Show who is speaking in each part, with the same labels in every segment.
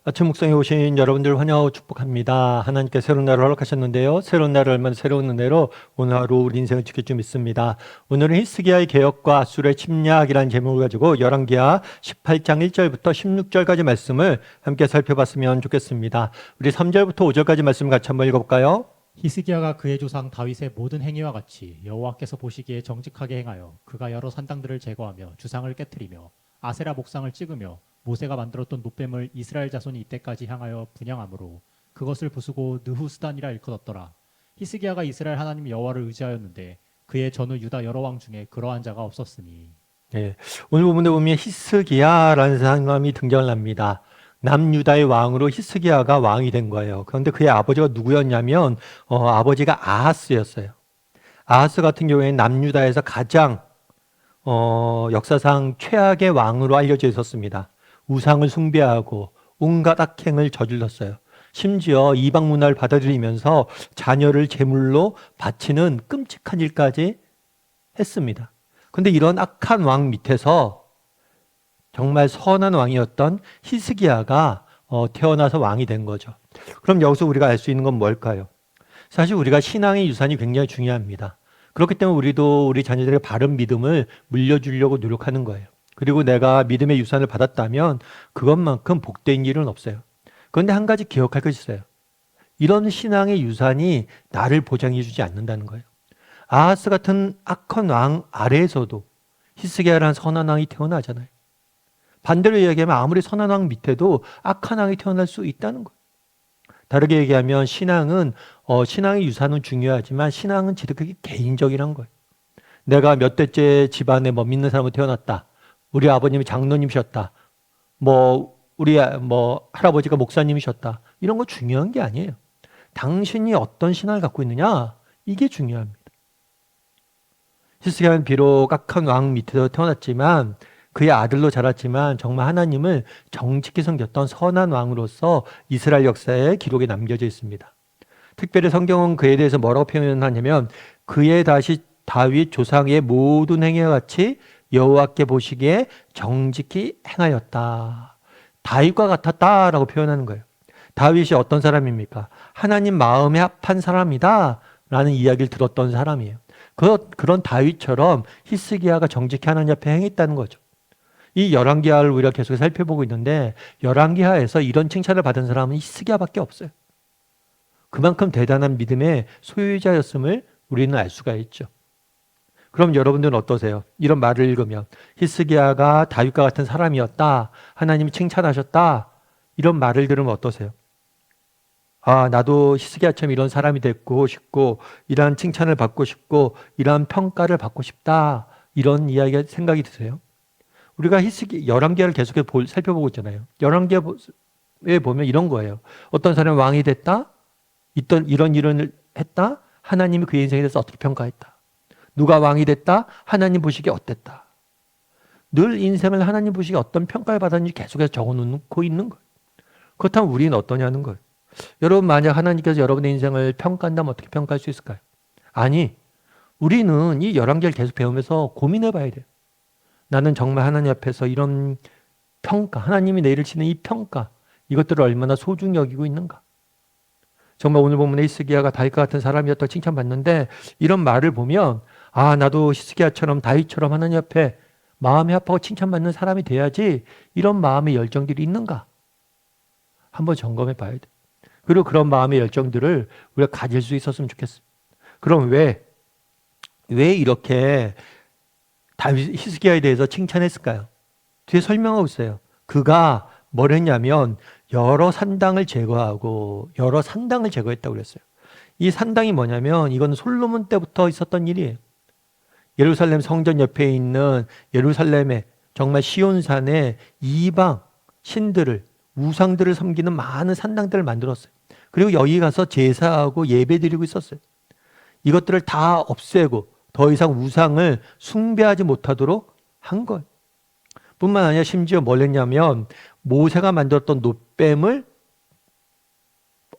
Speaker 1: 아침 묵상에 오신 여러분들 환영하고 축복합니다. 하나님께 새로운 날을 허락하셨는데요. 새로운 날을 얼마나 새로운 은혜로 오늘 하루 우리 인생을 지킬 줄 믿습니다. 오늘은 히스기야의 개혁과 아수르의 침략이라는 제목을 가지고 열왕기하 18장 1절부터 16절까지 말씀을 함께 살펴봤으면 좋겠습니다. 우리 3절부터 5절까지 말씀 같이 한번 읽어볼까요?
Speaker 2: 히스기야가 그의 조상 다윗의 모든 행위와 같이 여호와께서 보시기에 정직하게 행하여 그가 여러 산당들을 제거하며 주상을 깨뜨리며 아세라 목상을 찍으며 모세가 만들었던 놋뱀을 이스라엘 자손이 이때까지 향하여 분향함으로 그것을 부수고 느후스단이라 일컫었더라. 히스기야가 이스라엘 하나님 여호와를 의지하였는데 그의 전후 유다 여러 왕 중에 그러한 자가 없었으니.
Speaker 1: 네, 오늘 본문에 보면 히스기야라는 사람이 등장을 합니다. 남유다의 왕으로 히스기야가 왕이 된 거예요. 그런데 그의 아버지가 누구였냐면 아버지가 아하스였어요. 아하스 같은 경우에는 남유다에서 가장 역사상 최악의 왕으로 알려져 있었습니다. 우상을 숭배하고 온갖 악행을 저질렀어요. 심지어 이방 문화를 받아들이면서 자녀를 제물로 바치는 끔찍한 일까지 했습니다. 그런데 이런 악한 왕 밑에서 정말 선한 왕이었던 히스기야가 태어나서 왕이 된 거죠. 그럼 여기서 우리가 알 수 있는 건 뭘까요? 사실 우리가 신앙의 유산이 굉장히 중요합니다. 그렇기 때문에 우리도 우리 자녀들에게 바른 믿음을 물려주려고 노력하는 거예요. 그리고 내가 믿음의 유산을 받았다면 그것만큼 복된 일은 없어요. 그런데 한 가지 기억할 것이 있어요. 이런 신앙의 유산이 나를 보장해 주지 않는다는 거예요. 아하스 같은 악한 왕 아래에서도 히스기야라는 선한 왕이 태어나잖아요. 반대로 이야기하면 아무리 선한 왕 밑에도 악한 왕이 태어날 수 있다는 거예요. 다르게 얘기하면 신앙의 유산은 중요하지만 신앙은 지극히 개인적이란 거예요. 내가 몇 대째 집안에 믿는 사람으로 태어났다. 우리 아버님이 장로님이셨다. 우리 할아버지가 목사님이셨다. 이런 거 중요한 게 아니에요. 당신이 어떤 신앙을 갖고 있느냐? 이게 중요합니다. 히스기야는 비록 악한 왕 밑에서 태어났지만 그의 아들로 자랐지만 정말 하나님을 정직히 섬겼던 선한 왕으로서 이스라엘 역사에 기록에 남겨져 있습니다. 특별히 성경은 그에 대해서 뭐라고 표현하냐면 그의 다윗 조상의 모든 행위와 같이 여호와께 보시기에 정직히 행하였다. 다윗과 같았다라고 표현하는 거예요. 다윗이 어떤 사람입니까? 하나님 마음에 합한 사람이다 라는 이야기를 들었던 사람이에요. 그런 다윗처럼 히스기야가 정직히 하나님 앞에 행했다는 거죠. 이 열왕기하를 우리가 계속 살펴보고 있는데 열왕기하에서 이런 칭찬을 받은 사람은 히스기야밖에 없어요. 그만큼 대단한 믿음의 소유자였음을 우리는 알 수가 있죠. 그럼 여러분들은 어떠세요? 이런 말을 읽으면 히스기야가 다윗과 같은 사람이었다. 하나님이 칭찬하셨다. 이런 말을 들으면 어떠세요? 아, 나도 히스기야처럼 이런 사람이 되고 싶고 이러한 칭찬을 받고 싶고 이러한 평가를 받고 싶다. 이런 이야기가 생각이 드세요? 우리가 열왕기하를 계속해서 살펴보고 있잖아요. 열왕기하에 보면 이런 거예요. 어떤 사람이 왕이 됐다? 이런 일을 했다? 하나님이 그의 인생에 대해서 어떻게 평가했다? 누가 왕이 됐다? 하나님 보시기에 어땠다? 늘 인생을 하나님 보시기에 어떤 평가를 받았는지 계속해서 적어놓고 있는 거예요. 그렇다면 우리는 어떠냐는 거예요. 여러분 만약 하나님께서 여러분의 인생을 평가한다면 어떻게 평가할 수 있을까요? 아니, 우리는 이 열왕기를 계속 배우면서 고민해 봐야 돼요. 나는 정말 하나님 앞에서 이런 평가, 하나님이 내일을 치는 이 평가, 이것들을 얼마나 소중히 여기고 있는가? 정말 오늘 본문에 히스기야가 다윗과 같은 사람이었다고 칭찬받는데 이런 말을 보면 아, 나도 히스기야처럼 다윗처럼 하나님 앞에 마음이 아파하고 칭찬받는 사람이 돼야지 이런 마음의 열정들이 있는가? 한번 점검해 봐야 돼. 그리고 그런 마음의 열정들을 우리가 가질 수 있었으면 좋겠어. 그럼 왜 이렇게 다윗 히스기야에 대해서 칭찬했을까요? 뒤에 설명하고 있어요. 그가 뭘 했냐면 여러 산당을 제거했다고 그랬어요. 이 산당이 뭐냐면 이건 솔로몬 때부터 있었던 일이에요. 예루살렘 성전 옆에 있는 예루살렘의 정말 시온산에 이방 신들을 우상들을 섬기는 많은 산당들을 만들었어요. 그리고 여기 가서 제사하고 예배드리고 있었어요. 이것들을 다 없애고 더 이상 우상을 숭배하지 못하도록 한 거예요. 뿐만 아니라 심지어 뭘 했냐면 모세가 만들었던 놋뱀을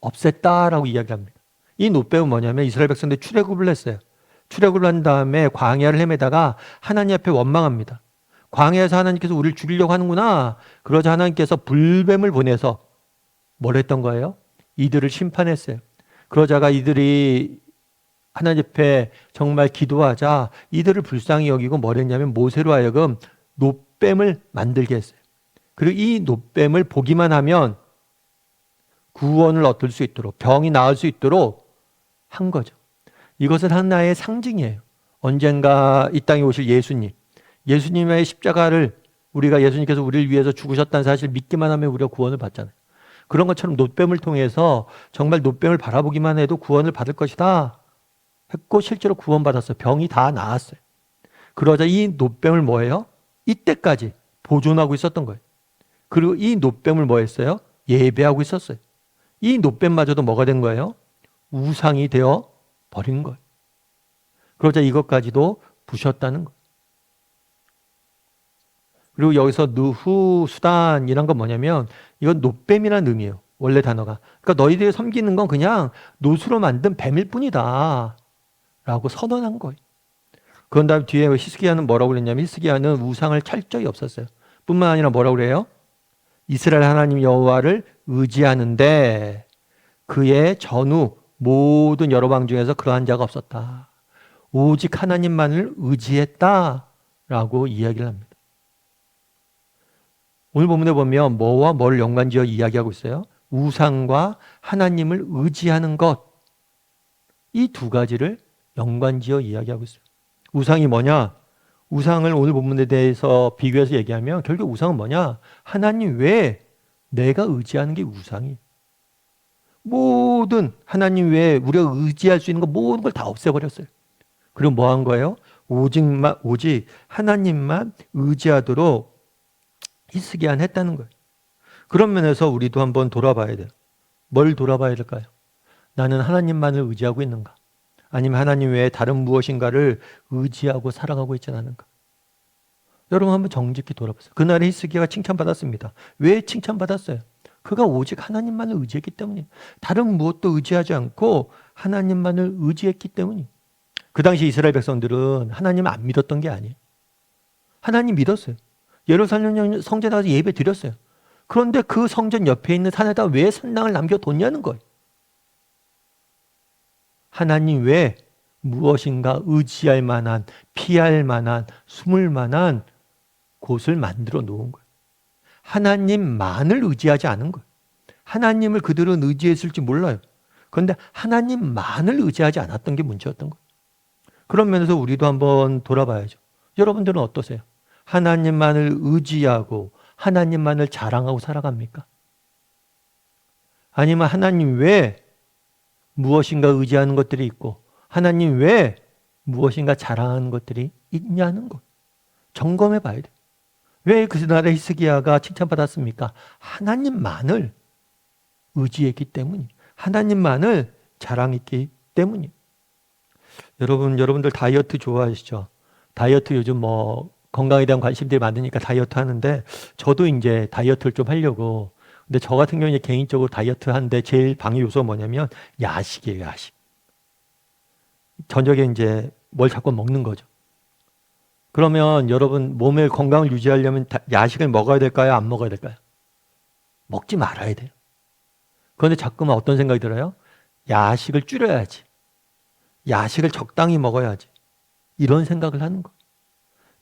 Speaker 1: 없앴다라고 이야기합니다. 이 놋뱀은 뭐냐면 이스라엘 백성들이 출애굽을 했어요. 출애굽을 한 다음에 광야를 헤매다가 하나님 앞에 원망합니다. 광야에서 하나님께서 우리를 죽이려고 하는구나. 그러자 하나님께서 불뱀을 보내서 뭘 했던 거예요? 이들을 심판했어요. 그러자가 이들이 하나님 앞에 정말 기도하자 이들을 불쌍히 여기고 뭘 했냐면 모세로 하여금 놋뱀을 만들게 했어요. 그리고 이 놋뱀을 보기만 하면 구원을 얻을 수 있도록, 병이 나을 수 있도록 한 거죠. 이것은 하나의 상징이에요. 언젠가 이 땅에 오실 예수님, 예수님의 십자가를 우리가 예수님께서 우리를 위해서 죽으셨다는 사실을 믿기만 하면 우리가 구원을 받잖아요. 그런 것처럼 놋뱀을 통해서 정말 놋뱀을 바라보기만 해도 구원을 받을 것이다 했고 실제로 구원받았어요. 병이 다 나았어요. 그러자 이 놋뱀을 뭐예요? 이때까지 보존하고 있었던 거예요. 그리고 이 놋뱀을 뭐 했어요? 예배하고 있었어요. 이 놋뱀마저도 뭐가 된 거예요? 우상이 되어 버린 거예요. 그러자 이것까지도 부셨다는 거예요. 그리고 여기서 느후수단이란 건 뭐냐면 이건 놋뱀이라는 의미예요. 원래 단어가. 그러니까 너희들이 섬기는 건 그냥 놋으로 만든 뱀일 뿐이다 라고 선언한 거예요. 그런 다음 뒤에 히스기야는 뭐라고 그랬냐면 히스기야는 우상을 철저히 없었어요. 뿐만 아니라 뭐라고 그래요? 이스라엘 하나님 여호와를 의지하는데 그의 전후 모든 여러 왕 중에서 그러한 자가 없었다. 오직 하나님만을 의지했다라고 이야기를 합니다. 오늘 본문에 보면 뭐와 뭘 연관지어 이야기하고 있어요? 우상과 하나님을 의지하는 것. 이 두 가지를 연관지어 이야기하고 있어요. 우상이 뭐냐? 우상을 오늘 본문에 대해서 비교해서 얘기하면 결국 우상은 뭐냐? 하나님 외에 내가 의지하는 게 우상이에요. 모든 하나님 외에 우리가 의지할 수 있는 거 모든 걸 다 없애버렸어요. 그리고 뭐 한 거예요? 오직 하나님만 의지하도록 히스기야는 했다는 거예요. 그런 면에서 우리도 한번 돌아봐야 돼요. 뭘 돌아봐야 될까요? 나는 하나님만을 의지하고 있는가? 아니면 하나님 외에 다른 무엇인가를 의지하고 살아가고 있지 않은가? 여러분 한번 정직히 돌아보세요. 그날에 히스기야가 칭찬받았습니다. 왜 칭찬받았어요? 그가 오직 하나님만을 의지했기 때문이에요. 다른 무엇도 의지하지 않고 하나님만을 의지했기 때문이에요. 그 당시 이스라엘 백성들은 하나님을 안 믿었던 게 아니에요. 하나님 믿었어요. 예루살렘 성전에 가서 예배 드렸어요. 그런데 그 성전 옆에 있는 산에다 왜 산당을 남겨뒀냐는 거예요. 하나님 외에 무엇인가 의지할 만한, 피할 만한, 숨을 만한 곳을 만들어 놓은 거예요. 하나님만을 의지하지 않은 거예요. 하나님을 그들은 의지했을지 몰라요. 그런데 하나님만을 의지하지 않았던 게 문제였던 거예요. 그런 면에서 우리도 한번 돌아봐야죠. 여러분들은 어떠세요? 하나님만을 의지하고 하나님만을 자랑하고 살아갑니까? 아니면 하나님 외에 무엇인가 의지하는 것들이 있고 하나님 외에 무엇인가 자랑하는 것들이 있냐는 것. 점검해 봐야 돼요. 왜 그날의 히스기야가 칭찬받았습니까? 하나님만을 의지했기 때문이에요. 하나님만을 자랑했기 때문이에요. 여러분들 다이어트 좋아하시죠? 다이어트 요즘 뭐 건강에 대한 관심들이 많으니까 다이어트 하는데 저도 이제 다이어트를 좀 하려고. 근데 저 같은 경우에 개인적으로 다이어트 하는데 제일 방해 요소가 뭐냐면 야식이에요, 야식. 저녁에 이제 뭘 자꾸 먹는 거죠. 그러면 여러분 몸의 건강을 유지하려면 야식을 먹어야 될까요? 안 먹어야 될까요? 먹지 말아야 돼요. 그런데 자꾸만 어떤 생각이 들어요? 야식을 줄여야지. 야식을 적당히 먹어야지. 이런 생각을 하는 거예요.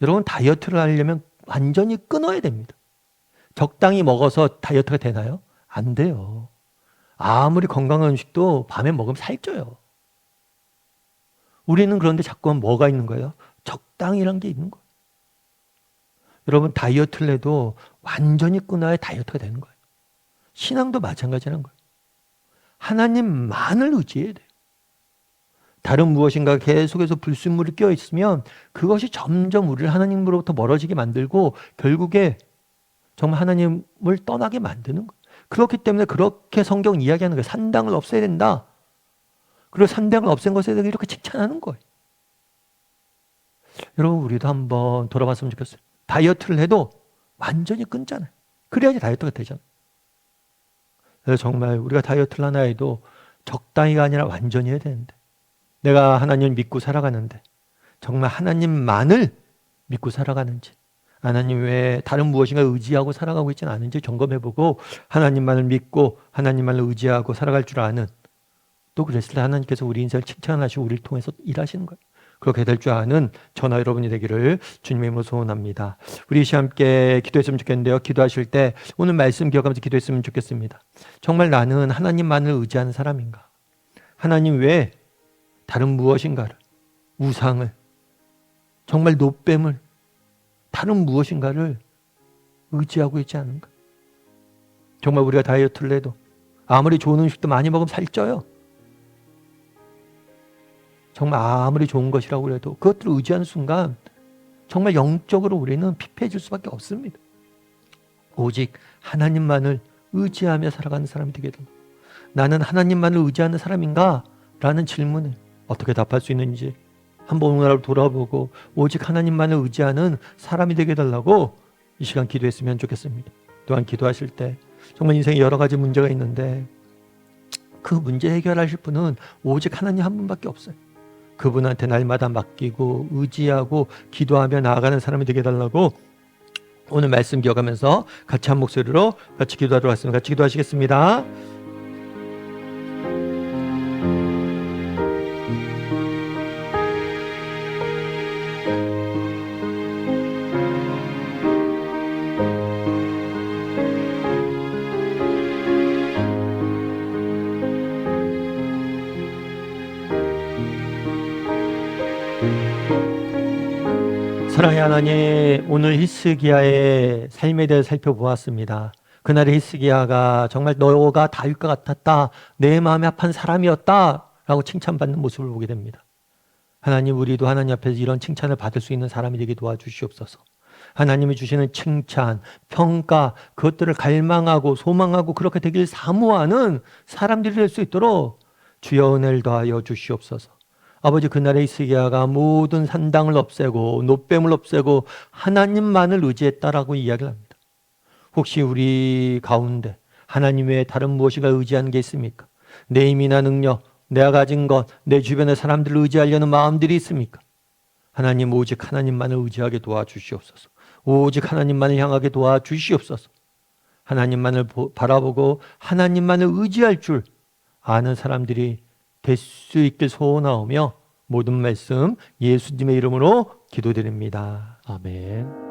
Speaker 1: 여러분 다이어트를 하려면 완전히 끊어야 됩니다. 적당히 먹어서 다이어트가 되나요? 안 돼요. 아무리 건강한 음식도 밤에 먹으면 살쪄요. 우리는 그런데 자꾸만 뭐가 있는 거예요? 적당이란 게 있는 거예요. 여러분 다이어트를 해도 완전히 끊어야 다이어트가 되는 거예요. 신앙도 마찬가지라는 거예요. 하나님만을 의지해야 돼요. 다른 무엇인가 계속해서 불순물이 껴 있으면 그것이 점점 우리를 하나님으로부터 멀어지게 만들고 결국에 정말 하나님을 떠나게 만드는 거예요. 그렇기 때문에 그렇게 성경은 이야기하는 거예요. 산당을 없애야 된다. 그리고 산당을 없앤 것에 대해서 이렇게 칭찬하는 거예요. 여러분 우리도 한번 돌아봤으면 좋겠어요. 다이어트를 해도 완전히 끊잖아요. 그래야지 다이어트가 되잖아요. 그래서 정말 우리가 다이어트를 하나 해도 적당히가 아니라 완전히 해야 되는데 내가 하나님을 믿고 살아가는데 정말 하나님만을 믿고 살아가는지 하나님 외에 다른 무엇인가 의지하고 살아가고 있지는 않은지 점검해보고 하나님만을 믿고 하나님만을 의지하고 살아갈 줄 아는, 또 그랬을 때 하나님께서 우리 인생을 칭찬하시고 우리를 통해서 일하시는 거예요. 그렇게 될 줄 아는 저나 여러분이 되기를 주님의 이름으로 소원합니다. 우리 시간 함께 기도했으면 좋겠는데요. 기도하실 때 오늘 말씀 기억하면서 기도했으면 좋겠습니다. 정말 나는 하나님만을 의지하는 사람인가? 하나님 외에 다른 무엇인가를, 우상을, 정말 노뱀을, 다른 무엇인가를 의지하고 있지 않은가? 정말 우리가 다이어트를 해도 아무리 좋은 음식도 많이 먹으면 살쪄요. 정말 아무리 좋은 것이라고 해도 그것들을 의지하는 순간 정말 영적으로 우리는 피폐해질 수밖에 없습니다. 오직 하나님만을 의지하며 살아가는 사람이 되게 됩니다. 나는 하나님만을 의지하는 사람인가? 라는 질문을 어떻게 답할 수 있는지 한번 오늘 돌아보고 오직 하나님만을 의지하는 사람이 되게 해달라고 이 시간 기도했으면 좋겠습니다. 또한 기도하실 때 정말 인생에 여러 가지 문제가 있는데 그 문제 해결하실 분은 오직 하나님 한 분밖에 없어요. 그분한테 날마다 맡기고 의지하고 기도하며 나아가는 사람이 되게 해달라고 오늘 말씀 기억하면서 같이 한 목소리로 같이 기도하도록 하겠습니다. 같이 기도하시겠습니다. 사랑의 하나님, 오늘 히스기야의 삶에 대해 살펴보았습니다. 그날의 히스기야가 정말 너가 다윗과 같았다, 내 마음에 합한 사람이었다 라고 칭찬받는 모습을 보게 됩니다. 하나님, 우리도 하나님 앞에서 이런 칭찬을 받을 수 있는 사람이 되게 도와주시옵소서. 하나님이 주시는 칭찬, 평가, 그것들을 갈망하고 소망하고 그렇게 되길 사모하는 사람들이 될 수 있도록 주여 은혜를 더하여 주시옵소서. 아버지, 그날의 히스기야가 모든 산당을 없애고 노뱀을 없애고 하나님만을 의지했다라고 이야기를 합니다. 혹시 우리 가운데 하나님 외에 다른 무엇인가 의지하는 게 있습니까? 내 힘이나 능력, 내가 가진 것, 내 주변의 사람들을 의지하려는 마음들이 있습니까? 하나님, 오직 하나님만을 의지하게 도와주시옵소서. 오직 하나님만을 향하게 도와주시옵소서. 하나님만을 바라보고 하나님만을 의지할 줄 아는 사람들이 될 수 있길 소원하오며 모든 말씀 예수님의 이름으로 기도드립니다.
Speaker 2: 아멘.